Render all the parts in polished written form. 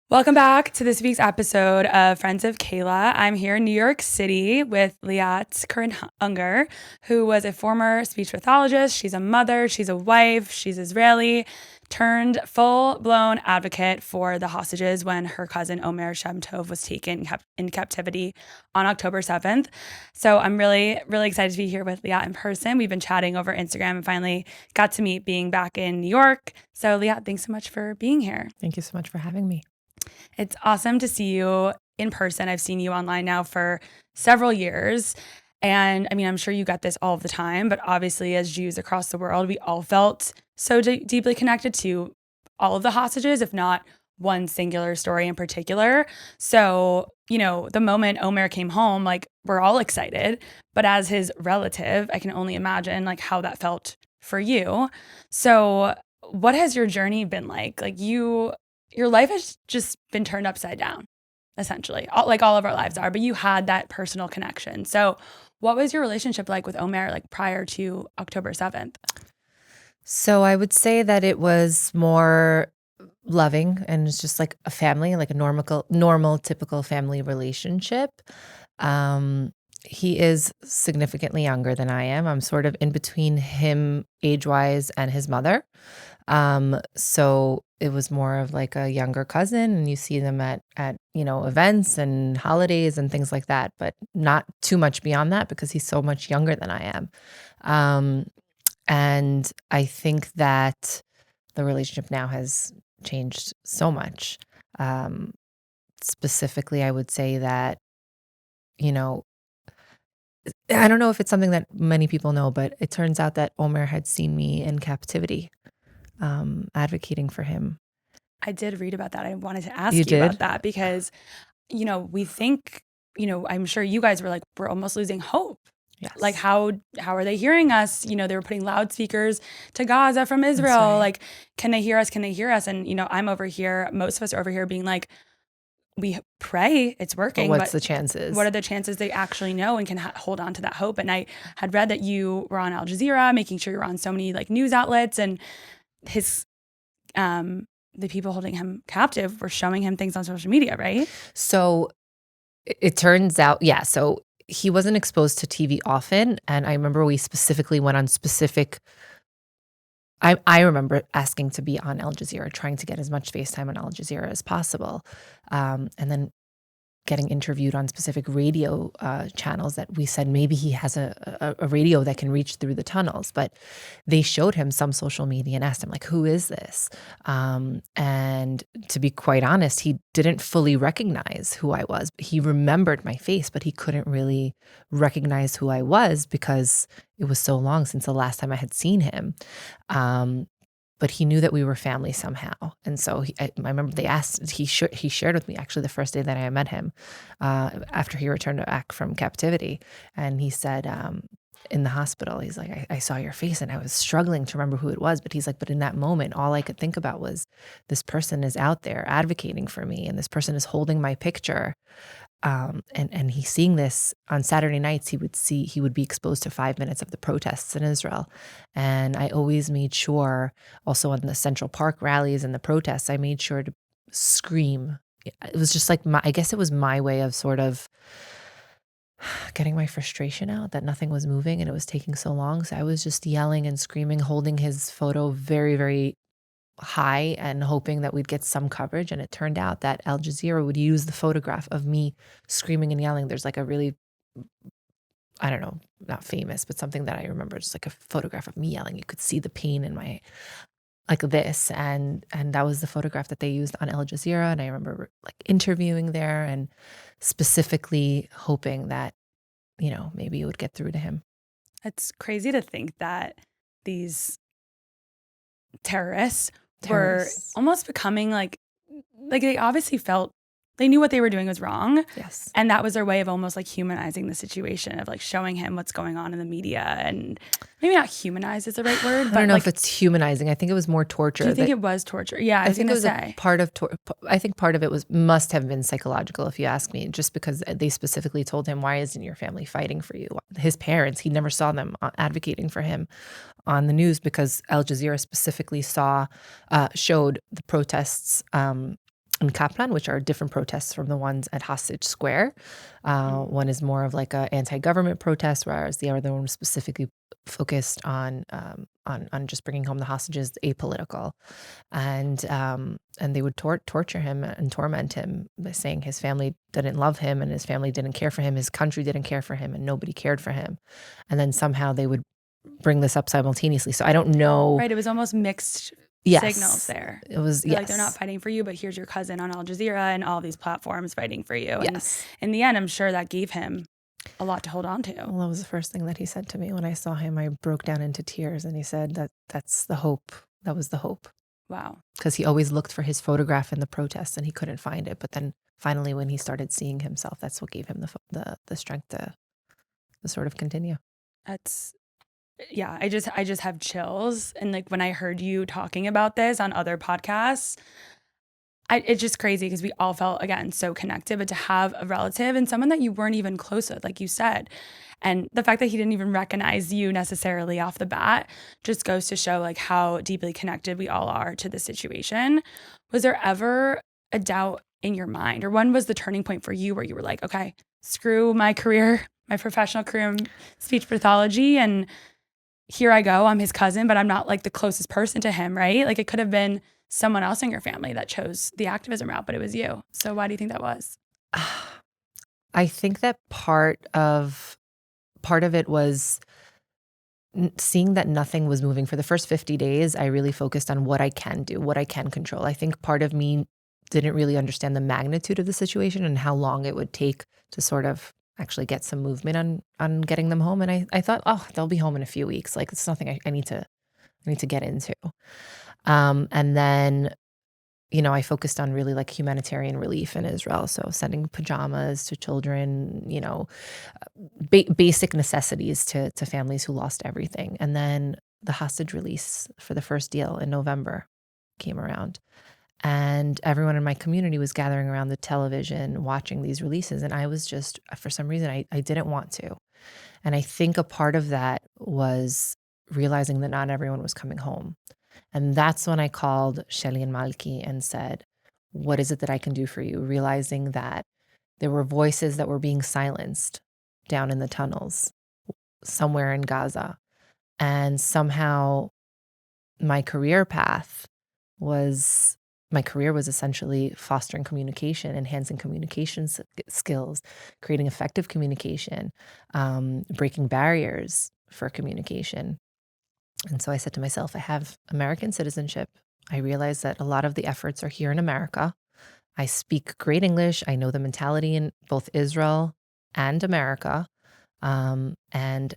Welcome back to this week's episode of Friends of Kayla. I'm here in New York City with Leat Corinne Unger, who was a former speech pathologist. She's a mother, she's a wife, she's Israeli, turned full-blown advocate for the hostages when her cousin Omer was taken in captivity on October 7th. So I'm really, really excited to be here with Leat in person. We've been chatting over Instagram and finally got to meet being back in New York. So Leat, thanks so much for being here. Thank you so much for having me. It's awesome to see you in person. I've seen you online now for several years. And I mean, I'm sure you get this all of the time, but obviously as Jews across the world, we all felt so deeply connected to all of the hostages, if not one singular story in particular. So, the moment Omer came home, like we're all excited, but as his relative, I can only imagine like how that felt for you. So what has your journey been like? Your life has just been turned upside down, essentially, like all of our lives are, but you had that personal connection. So what was your relationship like with Omer, like prior to October 7th? So I would say that it was more loving and it's just like a family, like a normal, typical family relationship. Um, he is significantly younger than I am. I'm sort of in between him age-wise and his mother. So it was more of like a younger cousin, and you see them at events and holidays and things like that, but not too much beyond that because he's so much younger than I am. Um, and I think that the relationship now has changed so much. Um, Specifically, I would say that, you know, I don't know if it's something that many people know, but it turns out that Omer had seen me in captivity, advocating for him. I did read about that. I wanted to ask You you about did? that because, we think, I'm sure you guys were like, we're almost losing hope. Like Yes. how are they hearing us? They were putting loudspeakers to Gaza from That's Israel. right. Like, can they hear us? Can they hear us? And I'm over here, most of us are over here being like, we pray it's But working, what's but the what chances? are the chances they actually know and can hold on to that hope? And I had read that you were on Al Jazeera, making sure you're on so many like news outlets, and his the people holding him captive were showing him things on social media, right? So it turns out, yeah. So he wasn't exposed to TV often. And I remember we specifically went on specific I remember asking to be on Al Jazeera, trying to get as much FaceTime on Al Jazeera as possible. And then getting interviewed on specific radio channels that we said maybe he has a radio that can reach through the tunnels. But they showed him some social media and asked him, like, who is this? And to be quite honest, he didn't fully recognize who I was. He remembered my face, but he couldn't really recognize who I was because it was so long since the last time I had seen him. Um, but he knew that we were family somehow, and so I remember they asked. He shared with me actually the first day that I met him, after he returned back from captivity, and he said, in the hospital, he's like, I saw your face, and I was struggling to remember who it was, but he's like, but in that moment, all I could think about was this person is out there advocating for me, and this person is holding my picture. And he's seeing this on Saturday nights. He would be exposed to 5 minutes of the protests in Israel. And I always made sure, also on the Central Park rallies and the protests, I made sure to scream. It was just like I guess it was my way of sort of getting my frustration out that nothing was moving and it was taking so long. So I was just yelling and screaming, holding his photo very, very high and hoping that we'd get some coverage. And it turned out that Al Jazeera would use the photograph of me screaming and yelling. There's like a really, I don't know, not famous, but something that I remember, just like a photograph of me yelling. You could see the pain in my, like this. And that was the photograph that they used on Al Jazeera. And I remember like interviewing there and specifically hoping that, maybe it would get through to him. It's crazy to think that these terrorists were almost becoming like they obviously felt they knew what they were doing was wrong. Yes. And that was their way of almost like humanizing the situation, of like showing him what's going on in the media. And maybe not humanize is the right word, but I don't know like, if it's humanizing. I think it was more torture. do you think it was torture? Yeah, I was think going it to was say. a part of I think part of it must have been psychological, if you ask me, just because they specifically told him, why isn't your family fighting for you? His parents, he never saw them advocating for him on the news, because Al Jazeera specifically showed the protests in Kaplan, which are different protests from the ones at Hostage Square. One is more of like a anti-government protest, whereas the other one was specifically focused on just bringing home the hostages, apolitical, and they would torture him and torment him by saying his family didn't love him and his family didn't care for him, his country didn't care for him, and nobody cared for him, and then somehow they would bring this up simultaneously. So I don't know. Right. It was almost mixed Yes, signals there. it was. They're Yes, like, they're not fighting for you, but here's your cousin on Al Jazeera and all these platforms fighting for you. Yes. And in the end, I'm sure that gave him a lot to hold on to. Well, that was the first thing that he said to me when I saw him. I broke down into tears, and he said that's the hope. That was the hope. Wow. Because he always looked for his photograph in the protests and he couldn't find it. But then finally, when he started seeing himself, that's what gave him the strength to sort of continue. That's, yeah, I just have chills. And like when I heard you talking about this on other podcasts, it's just crazy because we all felt, again, so connected, but to have a relative and someone that you weren't even close with, like you said, and the fact that he didn't even recognize you necessarily off the bat just goes to show like how deeply connected we all are to the situation. Was there ever a doubt in your mind, or when was the turning point for you where you were like, okay, screw my career, my professional career in speech pathology, and here I go, I'm his cousin, but I'm not like the closest person to him, right? Like it could have been someone else in your family that chose the activism route, but it was you. So why do you think that was? I think that part of it was seeing that nothing was moving. For the first 50 days, I really focused on what I can do, what I can control. I think part of me didn't really understand the magnitude of the situation and how long it would take to sort of actually get some movement on getting them home. And I thought, oh, they'll be home in a few weeks. Like it's nothing I need to get into. And then, I focused on really like humanitarian relief in Israel. So sending pajamas to children, basic necessities to families who lost everything. And then the hostage release for the first deal in November came around. And everyone in my community was gathering around the television, watching these releases. And I was just, for some reason, I didn't want to. And I think a part of that was realizing that not everyone was coming home. And that's when I called Shelly and Malki and said, what is it that I can do for you? Realizing that there were voices that were being silenced down in the tunnels somewhere in Gaza. And somehow my career was essentially fostering communication, enhancing communication skills, creating effective communication, breaking barriers for communication. And so I said to myself, I have American citizenship. I realize that a lot of the efforts are here in America. I speak great English. I know the mentality in both Israel and America. And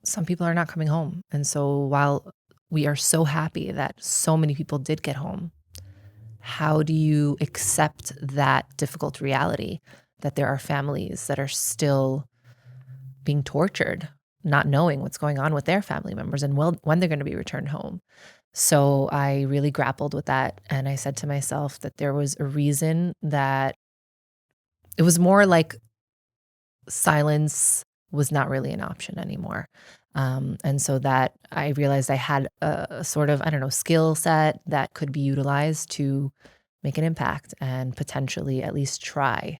some people are not coming home. And so while we are so happy that so many people did get home, how do you accept that difficult reality that there are families that are still being tortured, not knowing what's going on with their family members and when they're going to be returned home? So I really grappled with that. And I said to myself that there was a reason that it was more like silence was not really an option anymore. And so that I realized I had a sort of, skill set that could be utilized to make an impact and potentially at least try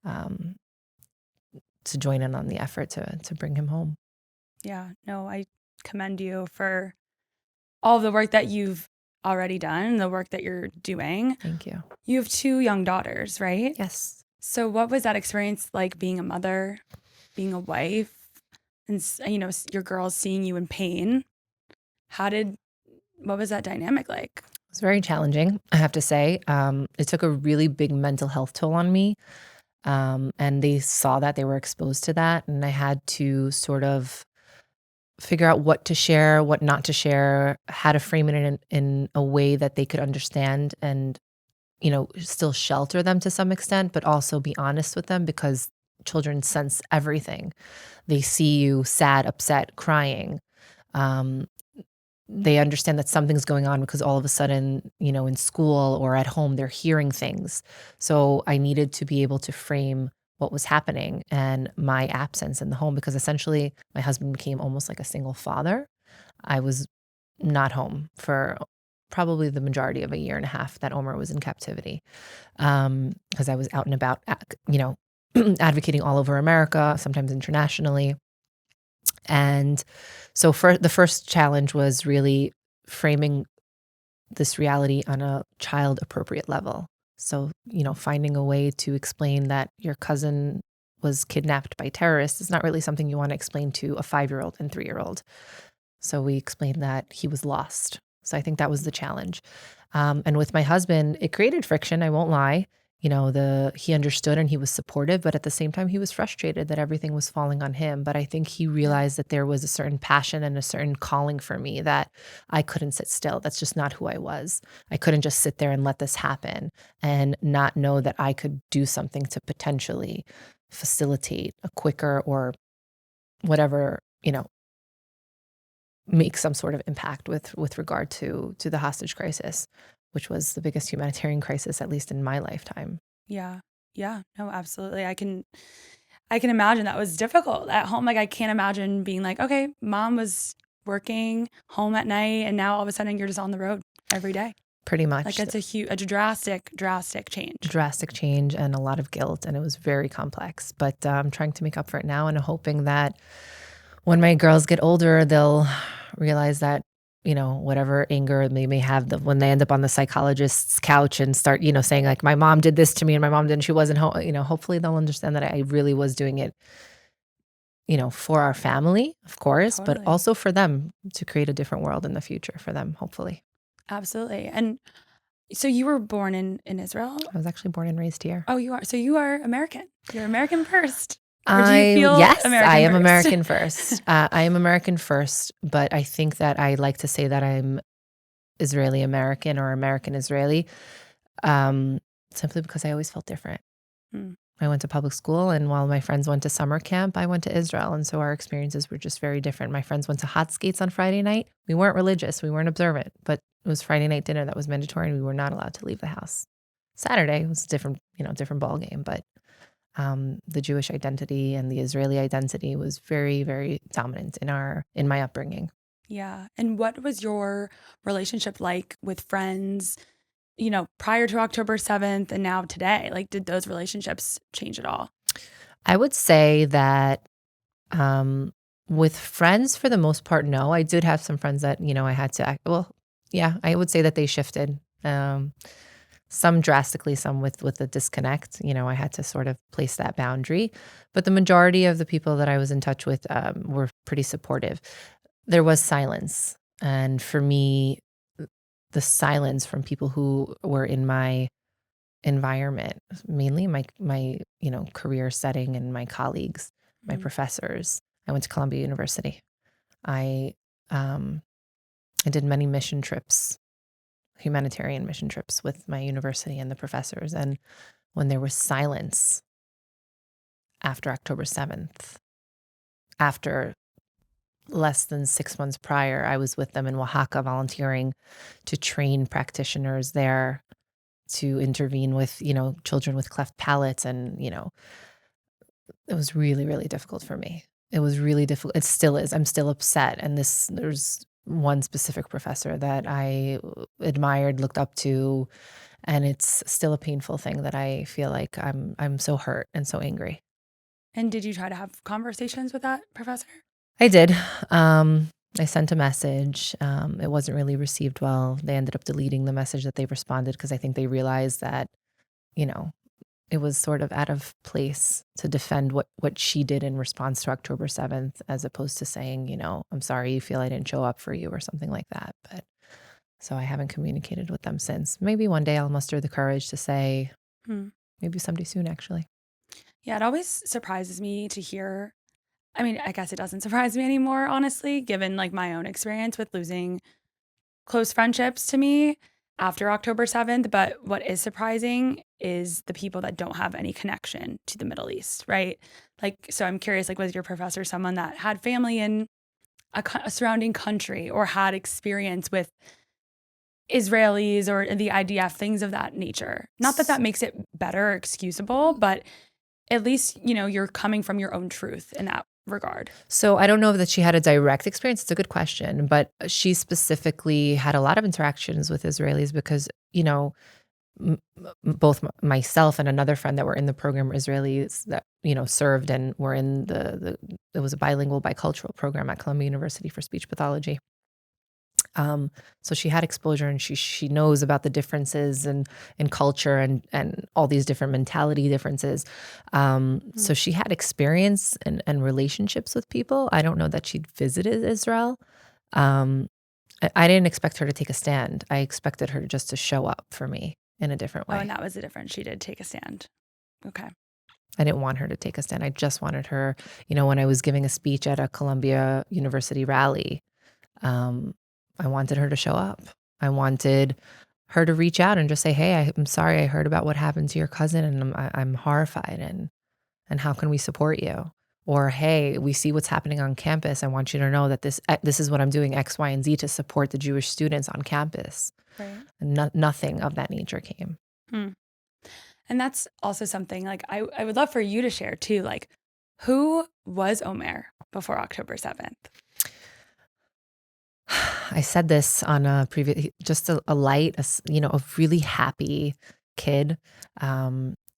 to join in on the effort to bring him home. Yeah, no, I commend you for all of the work that you've already done, the work that you're doing. Thank you. You have 2 young daughters, right? Yes. So what was that experience like, being a mother, being a wife, and your girls seeing you in pain? What was that dynamic like? It was very challenging, I have to say. It took a really big mental health toll on me. And they saw that, they were exposed to that. And I had to sort of figure out what to share, what not to share, how to frame it in a way that they could understand and, still shelter them to some extent, but also be honest with them, because children sense everything. They see you sad, upset, crying. They understand that something's going on because all of a sudden, in school or at home, they're hearing things. So I needed to be able to frame what was happening and my absence in the home, because essentially my husband became almost like a single father. I was not home for probably the majority of a year and a half that Omer was in captivity, because I was out and about, advocating all over America, sometimes internationally. And so the first challenge was really framing this reality on a child appropriate level. So, finding a way to explain that your cousin was kidnapped by terrorists is not really something you want to explain to a 5-year-old and 3-year-old. So we explained that he was lost. So I think that was the challenge. And with my husband, it created friction. I won't lie. He understood and he was supportive, but at the same time, he was frustrated that everything was falling on him. But I think he realized that there was a certain passion and a certain calling for me that I couldn't sit still. That's just not who I was. I couldn't just sit there and let this happen and not know that I could do something to potentially facilitate a quicker or whatever, make some sort of impact with regard to the hostage crisis, which was the biggest humanitarian crisis, at least in my lifetime. Yeah. Yeah. No, absolutely. I can imagine that was difficult at home. Like, I can't imagine being like, okay, mom was working home at night and now all of a sudden you're just on the road every day. Pretty much. Like, it's a drastic change. Drastic change and a lot of guilt. And it was very complex, but I'm trying to make up for it now and hoping that when my girls get older, they'll realize that, whatever anger they may have, when they end up on the psychologist's couch and start, saying like, my mom did this to me and my mom didn't, she wasn't home, hopefully they'll understand that I really was doing it, for our family, of course, Totally. but also for them to create a different world in the future for them, hopefully. Absolutely. And so you were born in Israel? I was actually born and raised here. Oh, you are. So you are American. You're American first. Yes, I am first? American first. I am American first, but I think that I like to say that I'm Israeli American or American Israeli, simply because I always felt different. I went to public school, and while my friends went to summer camp, I went to Israel, and so our experiences were just very different. My friends went to hot skates on Friday night. We weren't religious, we weren't observant, but it was Friday night dinner that was mandatory, and we were not allowed to leave the house. Saturday was a different ball game, but the Jewish identity and the Israeli identity was very, very dominant in my upbringing. Yeah. And what was your relationship like with friends, prior to October 7th and now today? Like, did those relationships change at all? I would say that with friends, for the most part, no. I did have some friends that, I had to act. Well, yeah, I would say that they shifted. Some drastically, some with a disconnect. I had to sort of place that boundary. But the majority of the people that I was in touch with were pretty supportive. There was silence. And for me, the silence from people who were in my environment, mainly my career setting and my colleagues, my professors. I went to Columbia University. I did many mission trips, humanitarian mission trips with my university and the professors. And when there was silence after October 7th, after less than 6 months prior, I was with them in Oaxaca volunteering to train practitioners there to intervene with, children with cleft palates. And, it was really, really difficult for me. It was really difficult. It still is. I'm still upset. And there's one specific professor that I admired, looked up to, and it's still a painful thing that I feel like I'm so hurt and so angry. And did you try to have conversations with that professor? I did. I sent a message. It wasn't really received well. They ended up deleting the message that they responded because I think they realized that, it was sort of out of place to defend what she did in response to October 7th, as opposed to saying, I'm sorry you feel I didn't show up for you or something like that. But so I haven't communicated with them since. Maybe one day I'll muster the courage to say, maybe someday soon, actually. Yeah, it always surprises me to hear. I mean, I guess it doesn't surprise me anymore, honestly, given like my own experience with losing close friendships to me after October 7th. But what is surprising is the people that don't have any connection to the Middle East, right? Like, so I'm curious, like, was your professor someone that had family in a surrounding country or had experience with Israelis or the IDF, things of that nature? Not that makes it better or excusable, but at least, you're coming from your own truth in that regard? So I don't know that she had a direct experience. It's a good question, but she specifically had a lot of interactions with Israelis because, both myself and another friend that were in the program were Israelis that, served and were in it was a bilingual, bicultural program at Columbia University for speech pathology. So she had exposure and she knows about the differences in culture and all these different mentality differences. So she had experience and relationships with people. I don't know that she'd visited Israel. I didn't expect her to take a stand. I expected her just to show up for me in a different way. Oh, and that was the difference. She did take a stand. Okay. I didn't want her to take a stand. I just wanted her, when I was giving a speech at a Columbia University rally, I wanted her to show up. I wanted her to reach out and just say, "Hey, I'm sorry. I heard about what happened to your cousin, and I'm horrified. And how can we support you?" Or, "Hey, we see what's happening on campus. I want you to know that this is what I'm doing X, Y, and Z to support the Jewish students on campus." Right. And nothing of that nature came. And that's also something like I would love for you to share too. Like, who was Omer before October 7th? I said this on a previous, just a light, a really happy kid,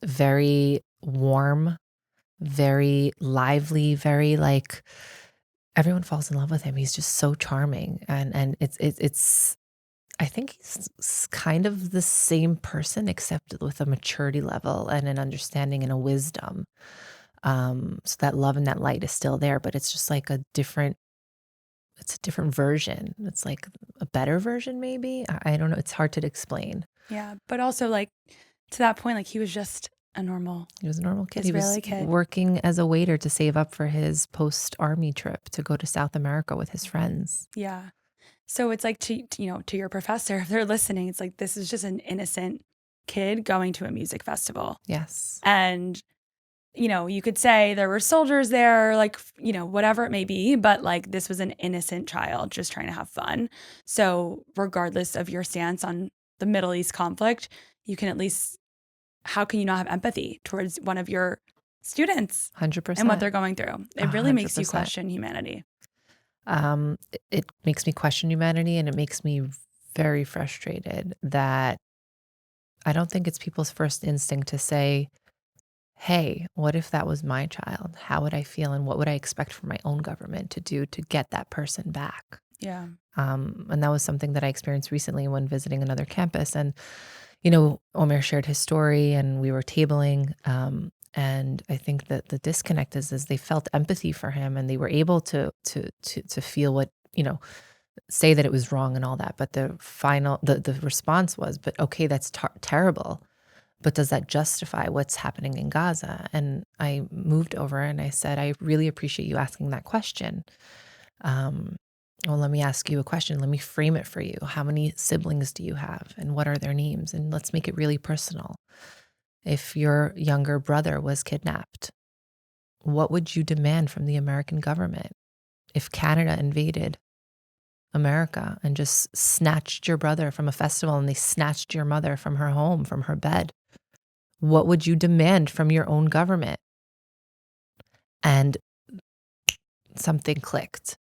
very warm, very lively, very like everyone falls in love with him. He's just so charming, and it's. I think he's kind of the same person, except with a maturity level and an understanding and a wisdom. So that love and that light is still there, but it's just like it's a different version. It's like a better version, maybe. I don't know. It's hard to explain. Yeah, but also like to that point, like he was just a normal. He was a normal kid. Israeli He was kid. working as a waiter to save up for his post-army trip to go to South America with his friends. Yeah. So it's like to your professor, if they're listening, it's like this is just an innocent kid going to a music festival. Yes. And you could say there were soldiers there, like, whatever it may be, but like this was an innocent child just trying to have fun. So regardless of your stance on the Middle East conflict, you can at least, how can you not have empathy towards one of your students 100%. and what they're going through? It really makes you 100%. question humanity. It makes me question humanity, and it makes me very frustrated that I don't think it's people's first instinct to say, "Hey, what if that was my child? How would I feel, and what would I expect from my own government to do to get that person back?" Yeah. And that was something that I experienced recently when visiting another campus. And, Omer shared his story and we were tabling. And I think that the disconnect is they felt empathy for him and they were able to feel what, say that it was wrong and all that. But the response was, but okay, that's terrible. But does that justify what's happening in Gaza? And I moved over and I said, I really appreciate you asking that question. Well, let me ask you a question. Let me frame it for you. How many siblings do you have and what are their names? And let's make it really personal. If your younger brother was kidnapped, what would you demand from the American government? If Canada invaded America and just snatched your brother from a festival and they snatched your mother from her home, from her bed, what would you demand from your own government? And something clicked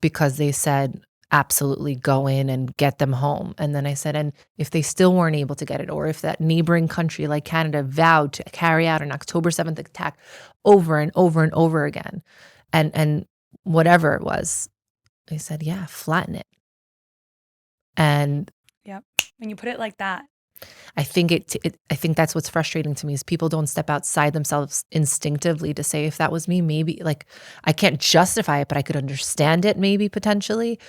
because they said, absolutely go in and get them home. And then I said, and if they still weren't able to get it, or if that neighboring country like Canada vowed to carry out an October 7th attack over and over and over again, and whatever it was, they said, yeah, flatten it. And yep. When you put it like that, I think I think that's what's frustrating to me is people don't step outside themselves instinctively to say, if that was me, maybe like I can't justify it, but I could understand it maybe potentially.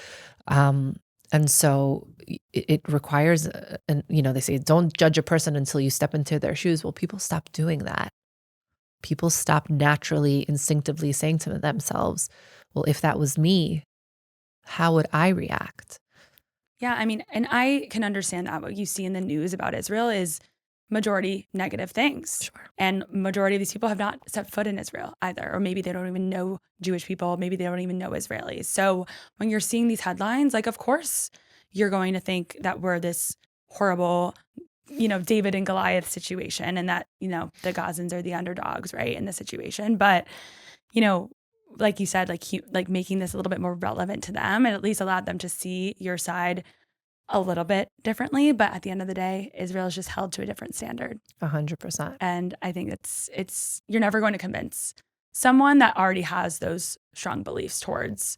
And so it requires, they say, don't judge a person until you step into their shoes. Well, people stop doing that. People stop naturally, instinctively saying to themselves, well, if that was me, how would I react? Yeah, I mean, and I can understand that what you see in the news about Israel is majority negative things. Sure. And majority of these people have not set foot in Israel either, or maybe they don't even know Jewish people, maybe they don't even know Israelis. So when you're seeing these headlines, like, of course, you're going to think that we're this horrible, David and Goliath situation and that, the Gazans are the underdogs, right, in the situation. But, like you said, like making this a little bit more relevant to them, and at least allowed them to see your side a little bit differently. But at the end of the day, Israel is just held to a different standard. 100%. And I think it's you're never going to convince someone that already has those strong beliefs towards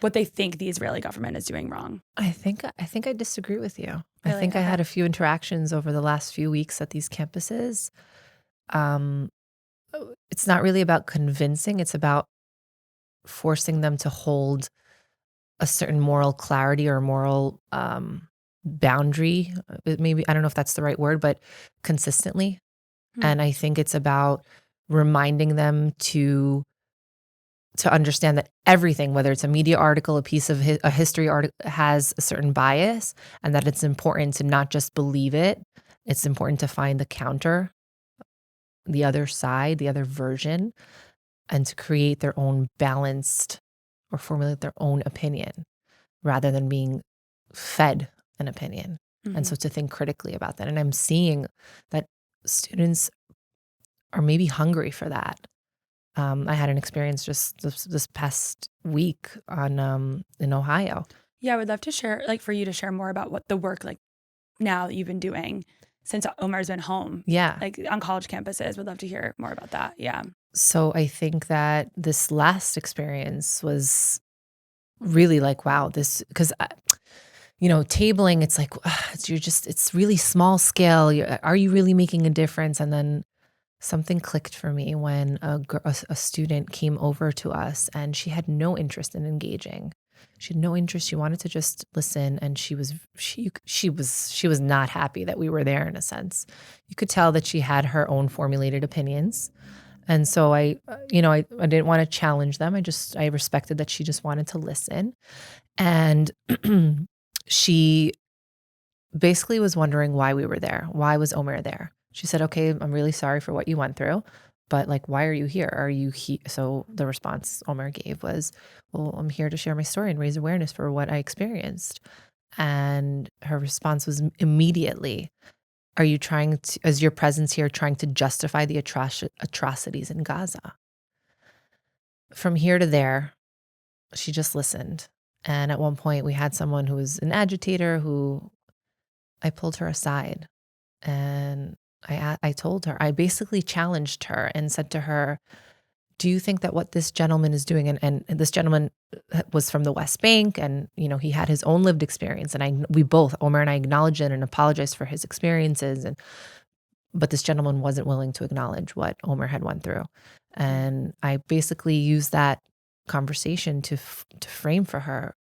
what they think the Israeli government is doing wrong. I think I disagree with you. I Really? think I Okay. had a few interactions over the last few weeks at these campuses. Um, it's not really about convincing, it's about forcing them to hold a certain moral clarity or moral boundary. Maybe I don't know if that's the right word, but consistently. Hmm. And I think it's about reminding them to understand that everything, whether it's a media article, a piece of a history article, has a certain bias, and that it's important to not just believe it. It's important to find the counter, the other side, the other version, and to create their own balanced or formulate their own opinion rather than being fed an opinion. Mm-hmm. And so to think critically about that. And I'm seeing that students are maybe hungry for that. I had an experience just this past week on in Ohio. Yeah, I would love to share, like for you to share more about what the work like now that you've been doing since Omer's been home. Yeah. Like on college campuses. Would love to hear more about that. Yeah. So I think that this last experience was really like, wow, this, because, tabling, it's like, it's really small scale. Are you really making a difference? And then something clicked for me when a student came over to us and she had no interest in engaging. She had no interest. She wanted to just listen, and she was not happy that we were there. In a sense, you could tell that she had her own formulated opinions, and so I didn't want to challenge them. I respected that she just wanted to listen, and she basically was wondering why we were there. Why was Omer there? She said, okay, I'm really sorry for what you went through, but like, why are you here? Are you here? So the response Omer gave was, well, I'm here to share my story and raise awareness for what I experienced. And her response was immediately, are you trying to, as your presence here, trying to justify the atrocities in Gaza? From here to there, she just listened. And at one point we had someone who was an agitator who I pulled her aside and I told her, I basically challenged her and said to her, do you think that what this gentleman is doing, and this gentleman was from the West Bank, and he had his own lived experience, and we both, Omer and I, acknowledged it and apologized for his experiences, but this gentleman wasn't willing to acknowledge what Omer had went through. And I basically used that conversation to frame for her,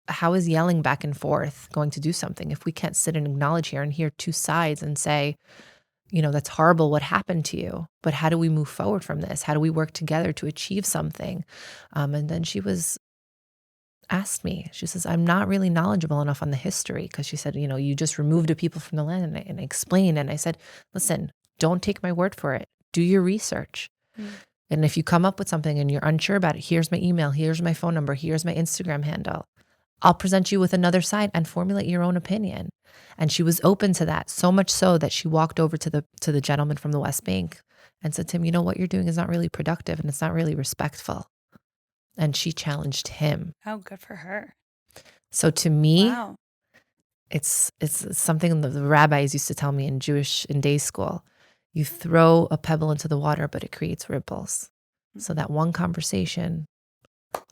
how is yelling back and forth going to do something if we can't sit and acknowledge here and hear two sides and say, that's horrible what happened to you, but how do we move forward from this? How do we work together to achieve something? And then she asked me, she says, I'm not really knowledgeable enough on the history, because she said, you just removed the people from the land, and I explained, and I said, listen, don't take my word for it. Do your research. And if you come up with something and you're unsure about it, here's my email, here's my phone number, here's my Instagram handle. I'll present you with another side and formulate your own opinion. And she was open to that, so much so that she walked over to the gentleman from the West Bank and said to him, what you're doing is not really productive and it's not really respectful. And she challenged him. Oh, good for her. So to me, wow. It's something the rabbis used to tell me in day school. You throw a pebble into the water, but it creates ripples. So that one conversation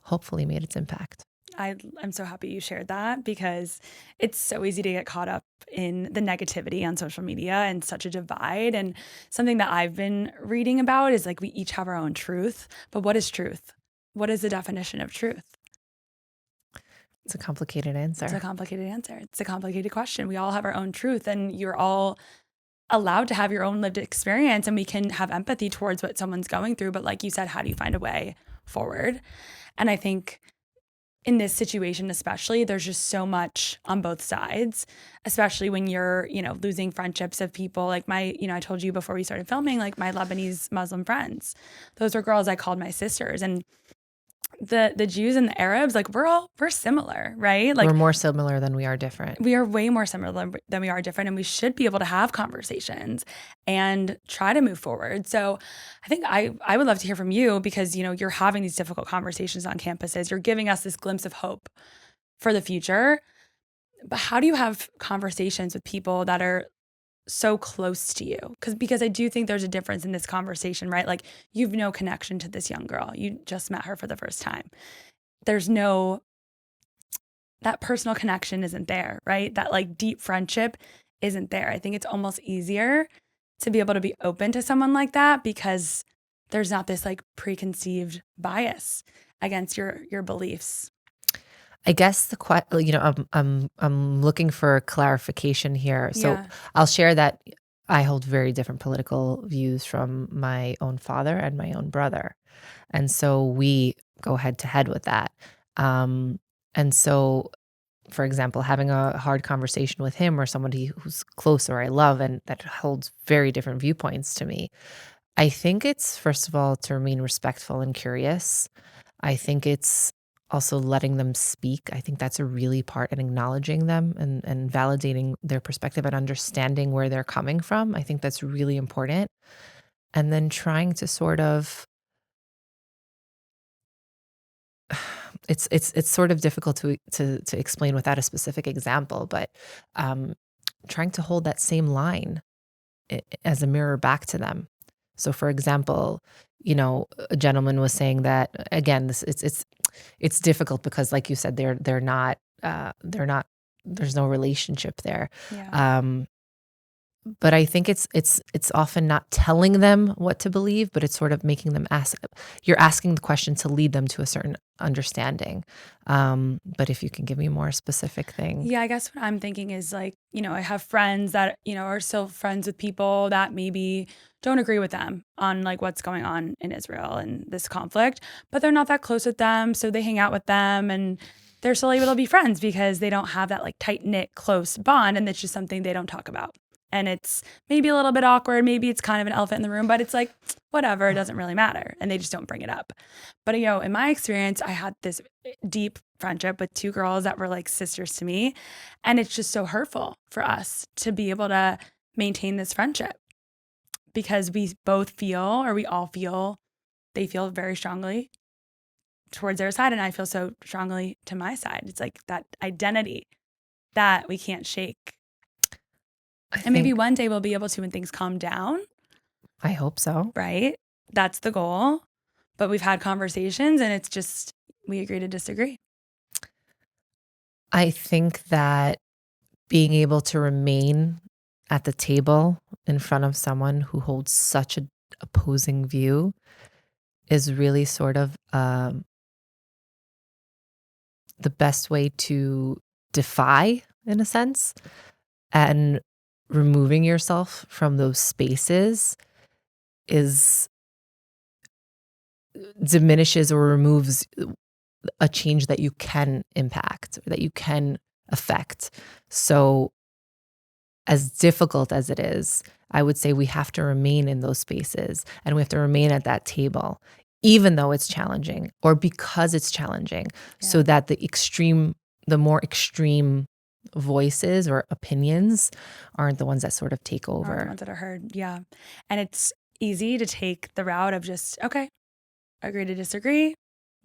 hopefully made its impact. I'm so happy you shared that, because it's so easy to get caught up in the negativity on social media and such a divide. And something that I've been reading about is like we each have our own truth. But what is truth? What is the definition of truth? It's a complicated answer. It's a complicated answer. It's a complicated question. We all have our own truth, and you're all allowed to have your own lived experience, and we can have empathy towards what someone's going through. But like you said, how do you find a way forward? And I think in this situation, especially, there's just so much on both sides, especially when you're, losing friendships of people like I told you before we started filming, like my Lebanese Muslim friends. Those were girls I called my sisters. And the Jews and the Arabs, like we're similar, right? Like We're more similar than we are different. we are way more similar than we are different, and we should be able to have conversations and try to move forward. So I think I would love to hear from you because, you're having these difficult conversations on campuses. You're giving us this glimpse of hope for the future. But how do you have conversations with people that are so close to you? Because I do think there's a difference in this conversation, right? Like you've no connection to this young girl. You just met her for the first time. There's no, that personal connection isn't there, right? That like deep friendship isn't there. I think it's almost easier to be able to be open to someone like that because there's not this preconceived bias against your beliefs. I guess I'm looking for clarification here. So Yeah. I'll share that I hold very different political views from my own father and my own brother. And so we go head to head with that. And so, for example, having a hard conversation with him or somebody who's close or I love and that holds very different viewpoints to me, I think it's, first of all, to remain respectful and curious. I think it's also letting them speak. I think that's a really part and acknowledging them and validating their perspective and understanding where they're coming from. I think that's really important. And then trying to sort of it's sort of difficult to explain without a specific example, but trying to hold that same line as a mirror back to them. So, for example, a gentleman was saying that again, it's difficult because, like you said, they're not there's no relationship there. Yeah. But I think it's often not telling them what to believe, but it's sort of making them ask. You're asking the question to lead them to a certain understanding. But if you can give me more specific thing. Yeah, I guess what I'm thinking is I have friends that, are still friends with people that maybe don't agree with them on what's going on in Israel and this conflict, but they're not that close with them. So they hang out with them and they're still able to be friends because they don't have that tight knit, close bond. And it's just something they don't talk about. And it's maybe a little bit awkward. Maybe it's kind of an elephant in the room, but it's whatever, it doesn't really matter. And they just don't bring it up. But, in my experience, I had this deep friendship with two girls that were sisters to me. And it's just so hurtful for us to be able to maintain this friendship because we both feel, or we all feel, they feel very strongly towards their side. And I feel so strongly to my side. It's that identity that we can't shake. And maybe one day we'll be able to when things calm down. I hope so. Right? That's the goal. But we've had conversations and it's just, we agree to disagree. I think that being able to remain at the table in front of someone who holds such an opposing view is really sort of the best way to defy, in a sense, and removing yourself from those spaces diminishes or removes a change that you can impact or that you can affect. So as difficult as it is, I would say we have to remain in those spaces and we have to remain at that table, even though it's challenging or because it's challenging, so that the more extreme voices or opinions aren't the ones that sort of take over. Aren't the ones that are heard. Yeah. And it's easy to take the route of just, okay, agree to disagree.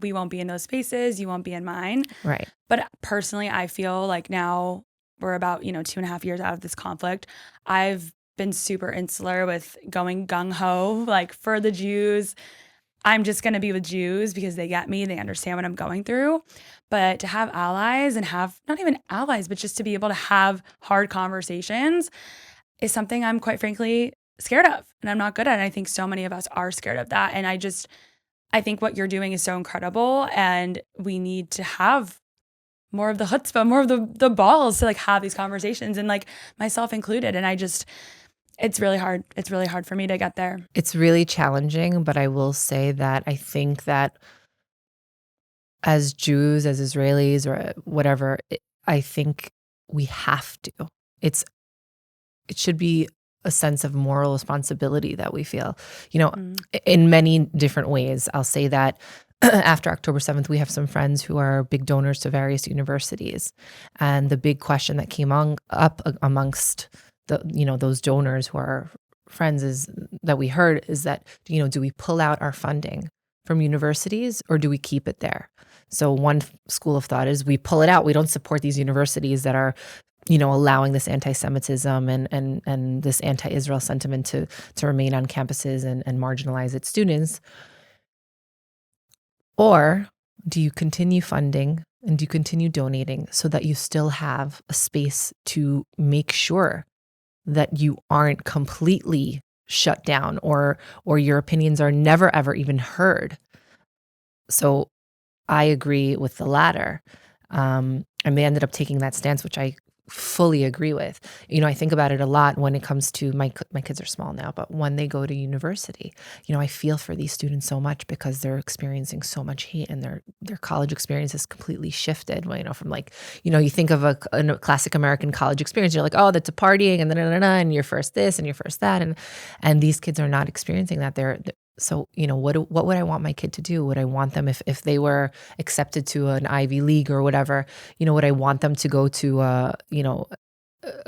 We won't be in those spaces. You won't be in mine. Right. But personally, I feel now we're about, 2.5 years out of this conflict. I've been super insular with going gung-ho, for the Jews. I'm just going to be with Jews because they get me. They understand what I'm going through. But to have allies and have not even allies, but just to be able to have hard conversations is something I'm quite frankly scared of. And I'm not good at it. And I think so many of us are scared of that. And I think what you're doing is so incredible. And we need to have more of the chutzpah, more of the balls to have these conversations and myself included. And it's really hard. It's really hard for me to get there. It's really challenging, but I will say that I think that as Jews, as Israelis, or whatever, I think we have to. It should be a sense of moral responsibility that we feel, in many different ways. I'll say that after October 7th, we have some friends who are big donors to various universities. And the big question that came up amongst those donors who are friends is that we heard is that, do we pull out our funding from universities or do we keep it there? So one school of thought is we pull it out. We don't support these universities that are allowing this anti-Semitism and this anti-Israel sentiment to remain on campuses and marginalize its students. Or do you continue funding and do you continue donating so that you still have a space to make sure that you aren't completely shut down or your opinions are never, ever even heard? So I agree with the latter. And they ended up taking that stance, which I fully agree with. I think about it a lot when it comes to my kids are small now, but when they go to university, I feel for these students so much because they're experiencing so much hate and their college experience has completely shifted. From you think of a classic American college experience, you're like, oh, that's a partying and and you're first this and you're first that, and these kids are not experiencing that. So, what would I want my kid to do? Would I want them, if they were accepted to an Ivy League or whatever, would I want them to go to a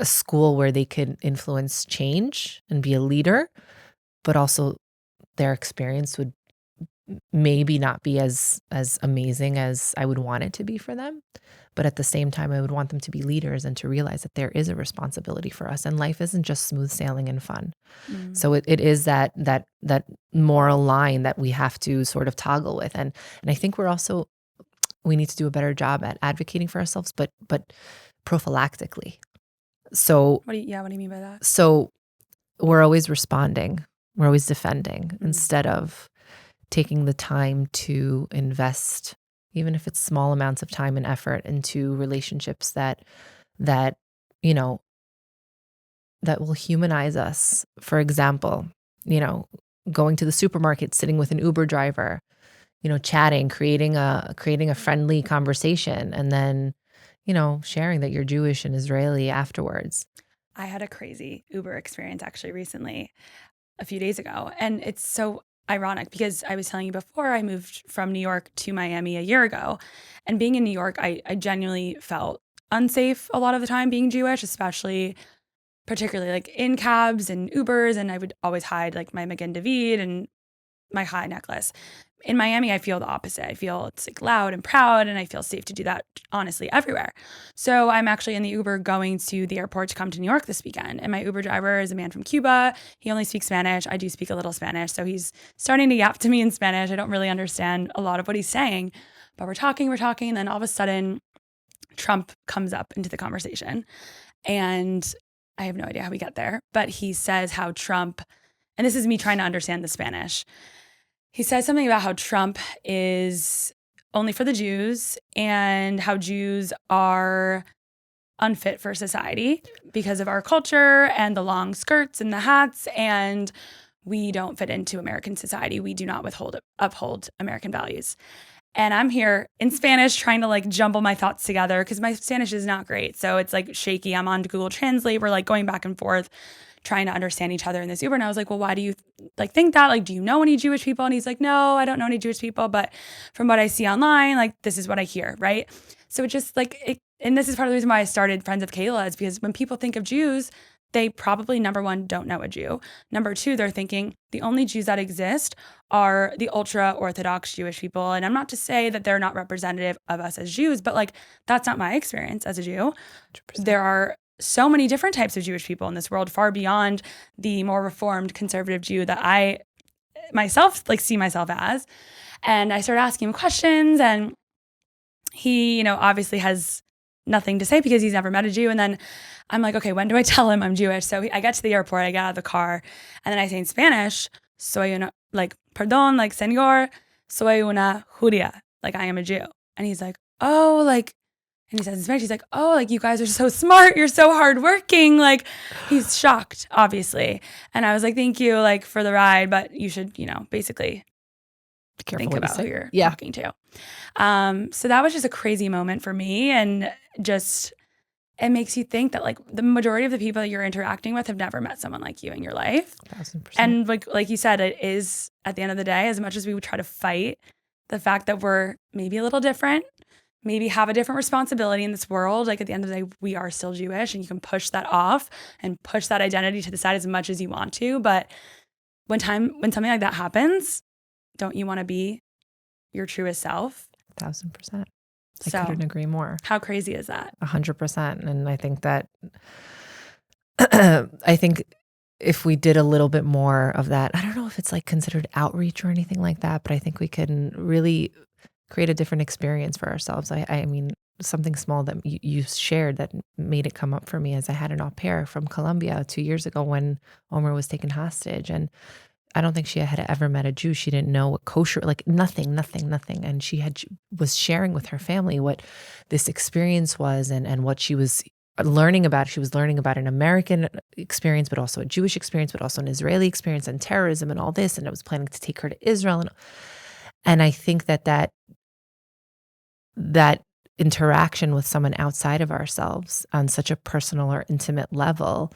school where they could influence change and be a leader, but also their experience would maybe not be as amazing as I would want it to be for them. But at the same time, I would want them to be leaders and to realize that there is a responsibility for us and life isn't just smooth sailing and fun. So it is that moral line that we have to sort of toggle with. And I think we need to do a better job at advocating for ourselves, but prophylactically. So what do you mean by that? So we're always responding, we're always defending instead of taking the time to invest, even if it's small amounts of time and effort, into relationships that will humanize us. For example, going to the supermarket, sitting with an Uber driver, chatting, creating a friendly conversation, and then, sharing that you're Jewish and Israeli afterwards. I had a crazy Uber experience actually recently, a few days ago, and it's so ironic because I was telling you before, I moved from New York to Miami a year ago, and being in New York, I genuinely felt unsafe a lot of the time being Jewish, particularly like in cabs and Ubers, and I would always hide like my Magen David and my high necklace. In Miami, I feel the opposite. I feel it's like loud and proud, and I feel safe to do that honestly everywhere. So I'm actually in the Uber going to the airport to come to New York this weekend. And my Uber driver is a man from Cuba. He only speaks Spanish. I do speak a little Spanish. So he's starting to yap to me in Spanish. I don't really understand a lot of what he's saying, but we're talking. And then all of a sudden, Trump comes up into the conversation. And I have no idea how we got there, but he says how Trump, and this is me trying to understand the Spanish, he says something about how Trump is only for the Jews and how Jews are unfit for society because of our culture and the long skirts and the hats, and we don't fit into American society. We do not uphold American values. And I'm here in Spanish trying to like jumble my thoughts together because my Spanish is not great. So it's like shaky. I'm on Google Translate. We're like going back and forth trying to understand each other in this Uber. And I was like, well, why do you like think that? Like, do you know any Jewish people? And he's like, no, I don't know any Jewish people. But from what I see online, like this is what I hear, right? So it just and this is part of the reason why I started Friends of Kayla is because when people think of Jews, they probably, number one, don't know a Jew. Number two, they're thinking the only Jews that exist are the ultra-Orthodox Jewish people. And I'm not to say that they're not representative of us as Jews, but like that's not my experience as a Jew. 100%. There are so many different types of Jewish people in this world, far beyond the more reformed conservative Jew that I myself like see myself as. And I started asking him questions, and he, obviously has nothing to say because he's never met a Jew. And then I'm like, okay, when do I tell him I'm Jewish? So I get to the airport, I get out of the car, and then I say in Spanish, soy una, like, perdón, like, señor, soy una judía, like, I am a Jew. And he's like, oh, like, and he says in Spanish, he's like, oh, like, you guys are so smart, you're so hardworking. Like, he's shocked, obviously. And I was like, thank you, like, for the ride, but you should, basically think about who you're talking to. So that was just a crazy moment for me, and just it makes you think that like the majority of the people that you're interacting with have never met someone like you in your life. 1,000%. And like you said, it is at the end of the day, as much as we would try to fight the fact that we're maybe a little different, maybe have a different responsibility in this world. Like at the end of the day, we are still Jewish, and you can push that off and push that identity to the side as much as you want to. But when something like that happens, don't you want to be your truest self? 1,000%. So, I couldn't agree more. How crazy is that? 100%. And I think that, I think if we did a little bit more of that, I don't know if it's like considered outreach or anything like that, but I think we can really create a different experience for ourselves. I mean, something small that you shared that made it come up for me is I had an au pair from Colombia 2 years ago when Omer was taken hostage. And I don't think she had ever met a Jew. She didn't know what kosher, like nothing. And she was sharing with her family what this experience was and what she was learning about. She was learning about an American experience, but also a Jewish experience, but also an Israeli experience and terrorism and all this. And I was planning to take her to Israel. And I think that interaction with someone outside of ourselves on such a personal or intimate level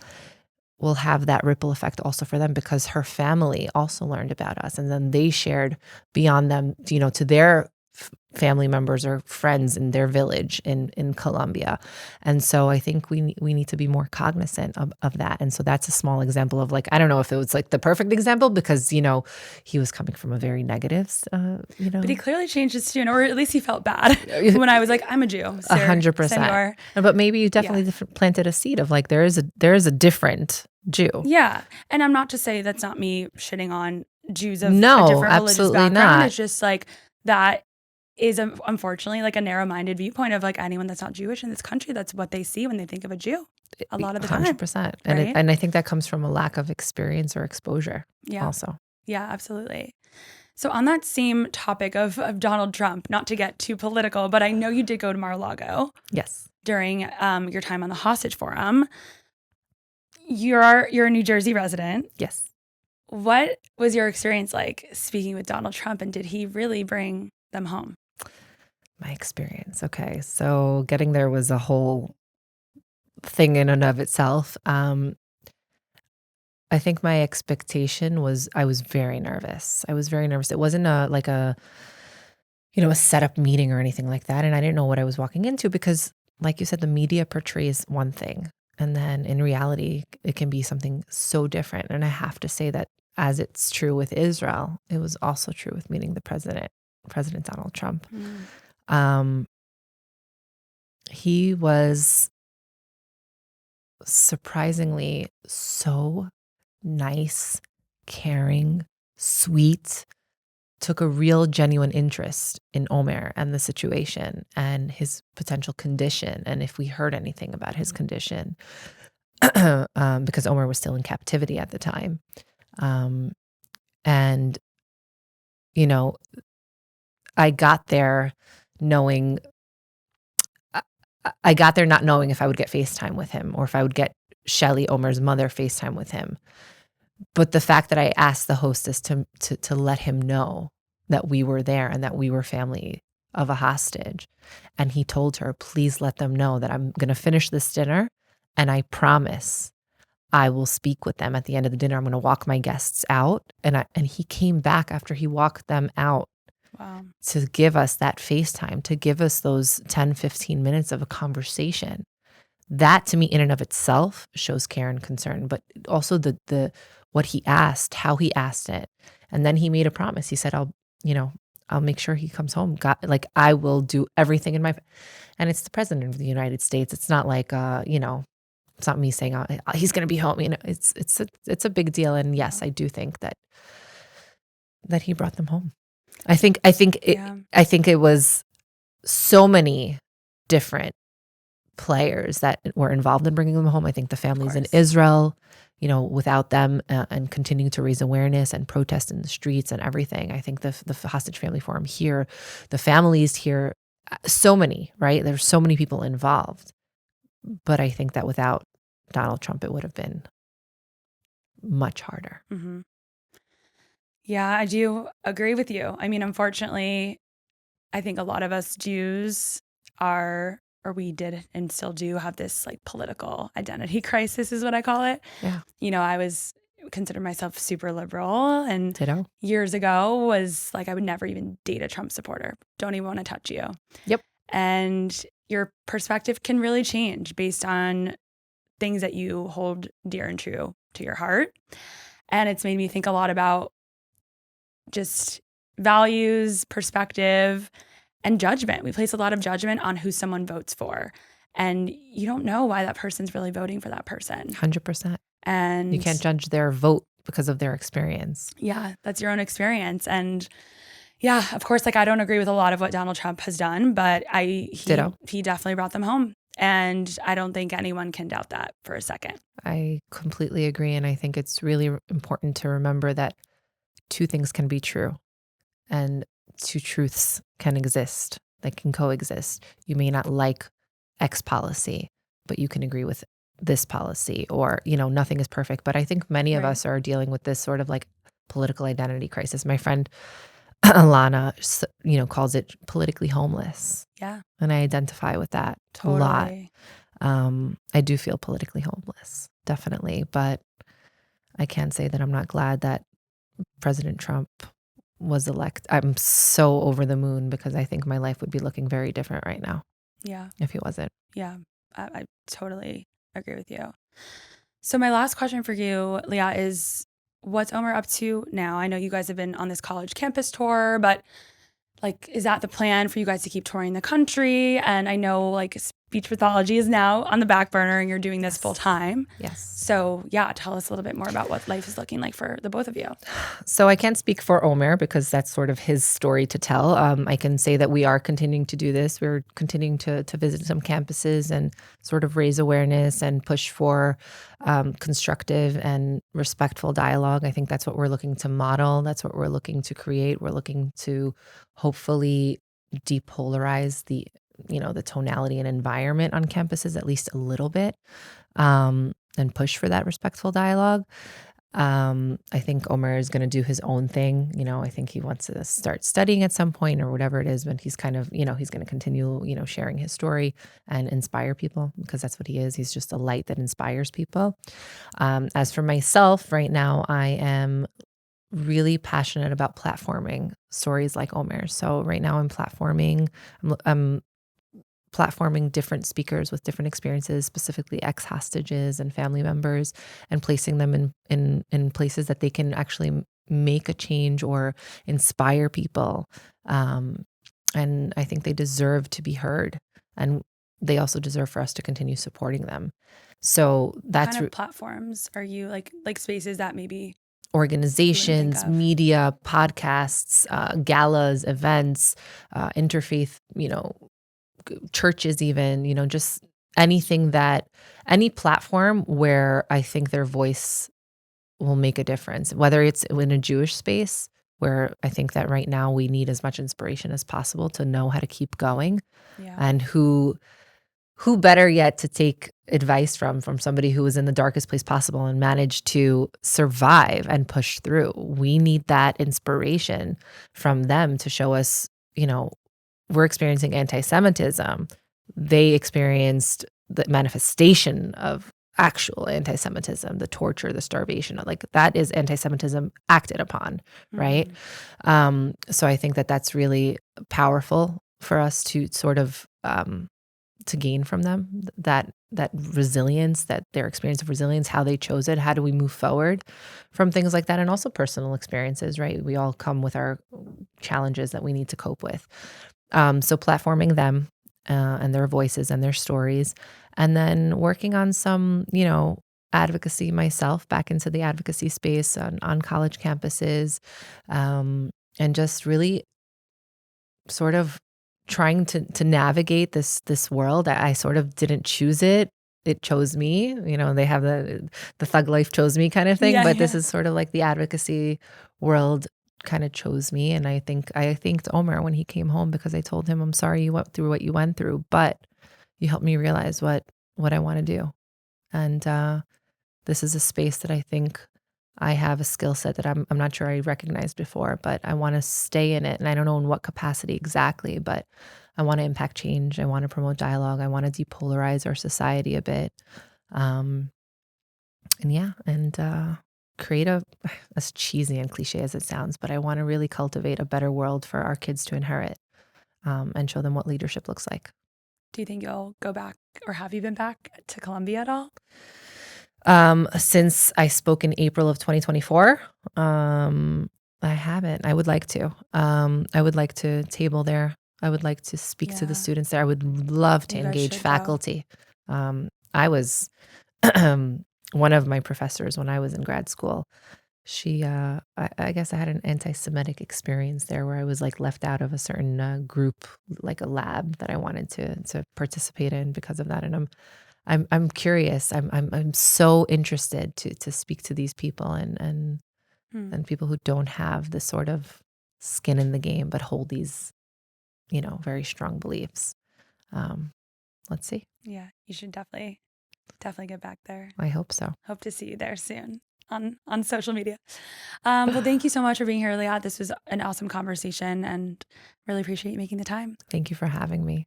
will have that ripple effect also for them, because her family also learned about us, and then they shared beyond them, to their family members or friends in their village in Colombia. And so I think we need to be more cognizant of that. And so that's a small example of, like, I don't know if it was like the perfect example, because, he was coming from a very negative, But he clearly changed his tune, or at least he felt bad when I was like, I'm a Jew. 100%. But maybe you definitely planted a seed of like, there is a different Jew. Yeah. And I'm not to say that's not me shitting on Jews of No, a different religious absolutely background. not. It's just like that is unfortunately like a narrow-minded viewpoint of like anyone that's not Jewish in this country. That's what they see when they think of a Jew a lot of the time. 100%. And I think that comes from a lack of experience or exposure also. Yeah, absolutely. So on that same topic of Donald Trump, not to get too political, but I know you did go to Mar-a-Lago. Yes. During your time on the hostage forum. You're a New Jersey resident. Yes. What was your experience like speaking with Donald Trump, and did he really bring them home? My experience. Okay. So getting there was a whole thing in and of itself. I think my expectation was I was very nervous. It wasn't a setup meeting or anything like that. And I didn't know what I was walking into because, like you said, the media portrays one thing. And then in reality, it can be something so different. And I have to say that as it's true with Israel, it was also true with meeting the President Donald Trump. He was surprisingly so nice, caring, sweet, took a real genuine interest in Omer and the situation and his potential condition. And if we heard anything about his condition, because Omer was still in captivity at the time. And, I got there not knowing if I would get FaceTime with him or if I would get Shelly, Omer's mother, FaceTime with him. But the fact that I asked the hostess to let him know that we were there and that we were family of a hostage. And he told her, please let them know that I'm going to finish this dinner. And I promise I will speak with them at the end of the dinner. I'm going to walk my guests out. And he came back after he walked them out. Wow. To give us that FaceTime, to give us those 10, 15 minutes of a conversation. That to me in and of itself shows care and concern, but also the what he asked, how he asked it. And then he made a promise. He said, I'll make sure he comes home. I will do everything and it's the president of the United States. It's not like, it's not me saying he's going to be home. It's a big deal. And yes, I do think that he brought them home. I think it was so many different players that were involved in bringing them home. I think the families in Israel, without them and continuing to raise awareness and protest in the streets and everything. I think the Hostage Family Forum here, the families here, so many, right? There's so many people involved. But I think that without Donald Trump, it would have been much harder. Mm-hmm. Yeah, I do agree with you. I mean, unfortunately, I think a lot of us Jews we did and still do have this like political identity crisis is what I call it. Yeah. I was consider myself super liberal, and Ditto. years ago was like I would never even date a Trump supporter. Don't even want to touch you. Yep. And your perspective can really change based on things that you hold dear and true to your heart. And it's made me think a lot about just values, perspective, and judgment. We place a lot of judgment on who someone votes for. And you don't know why that person's really voting for that person. 100%. And You can't judge their vote because of their experience. yeah, that's your own experience. And yeah, of course, like I don't agree with a lot of what Donald Trump has done, but Ditto. he definitely brought them home. And I don't think anyone can doubt that for a second. I completely agree. And I think it's really important to remember that two things can be true and two truths can exist. They can coexist. You may not like X policy, but you can agree with this policy, or, nothing is perfect. But I think many of Right. us are dealing with this sort of like political identity crisis. My friend Alana, calls it politically homeless. Yeah, And I identify with that a lot. totally. I do feel politically homeless, definitely. But I can say that I'm not glad that President Trump was elected. I'm so over the moon because I think my life would be looking very different right now Yeah, if he wasn't. yeah, I totally agree with you. So my last question for you, Leah, is what's Omer up to now? I know you guys have been on this college campus tour, but like, is that the plan for you guys to keep touring the country? And I know like speech pathology is now on the back burner and you're doing this full time. Yes. So yeah, tell us a little bit more about what life is looking like for the both of you. So I can't speak for Omer because that's sort of his story to tell. I can say that we are continuing to do this. We're continuing to visit some campuses and sort of raise awareness and push for constructive and respectful dialogue. I think that's what we're looking to model. That's what we're looking to create. We're looking to hopefully depolarize the tonality and environment on campuses at least a little bit, and push for that respectful dialogue. I think Omer is going to do his own thing. I think he wants to start studying at some point or whatever it is, but he's kind of, he's going to continue, sharing his story and inspire people because that's what he is. He's just a light that inspires people. As for myself, right now, I am really passionate about platforming stories like Omer. So right now I'm platforming different speakers with different experiences, specifically ex-hostages and family members, and placing them in places that they can actually make a change or inspire people. And I think they deserve to be heard. And they also deserve for us to continue supporting them. So that's What kind of platforms are you like spaces that maybe organizations, of? media, podcasts, galas, events, interfaith, churches, even, just any platform where I think their voice will make a difference, whether it's in a Jewish space where I think that right now we need as much inspiration as possible to know how to keep going. Yeah. And who better yet to take advice from somebody who was in the darkest place possible and managed to survive and push through. We need that inspiration from them to show us, we're experiencing anti-Semitism. They experienced the manifestation of actual anti-Semitism, the torture, the starvation, like that is anti-Semitism acted upon, right? So I think that that's really powerful for us to sort of to gain from them, that resilience, that their experience of resilience, how they chose it, how do we move forward from things like that, and also personal experiences, right? We all come with our challenges that we need to cope with. So platforming them and their voices and their stories, and then working on some, advocacy myself, back into the advocacy space on college campuses, and just really sort of trying to navigate this world. I sort of didn't choose it. It chose me. They have the thug life chose me kind of thing. Yeah, but this yeah. is sort of like the advocacy world kind of chose me. And I thanked Omer when he came home because I told him, I'm sorry you went through what you went through, but you helped me realize what I want to do. And this is a space that I think I have a skill set that I'm not sure I recognized before, but I want to stay in it. And I don't know in what capacity exactly, but I want to impact change. I want to promote dialogue. I want to depolarize our society a bit. And create as cheesy and cliche as it sounds, but I want to really cultivate a better world for our kids to inherit, and show them what leadership looks like. Do you think you'll go back, or have you been back to Colombia at all? Since I spoke in April of 2024, I haven't. I would like to. I would like to table there. I would like to speak to the Yeah, students there. I would love to you guys engage should go. faculty. I was one of my professors when I was in grad school. I guess I had an anti-Semitic experience there where I was like left out of a certain group, like a lab that I wanted to participate in because of that. And I'm curious. I'm so interested to speak to these people Hmm. and people who don't have this sort of skin in the game, but hold these, very strong beliefs. Um, let's see. Yeah, you should definitely get back there. I hope so. Hope to see you there soon on social media. Well, thank you so much for being here, Leat. This was an awesome conversation, and really appreciate you making the time. Thank you for having me.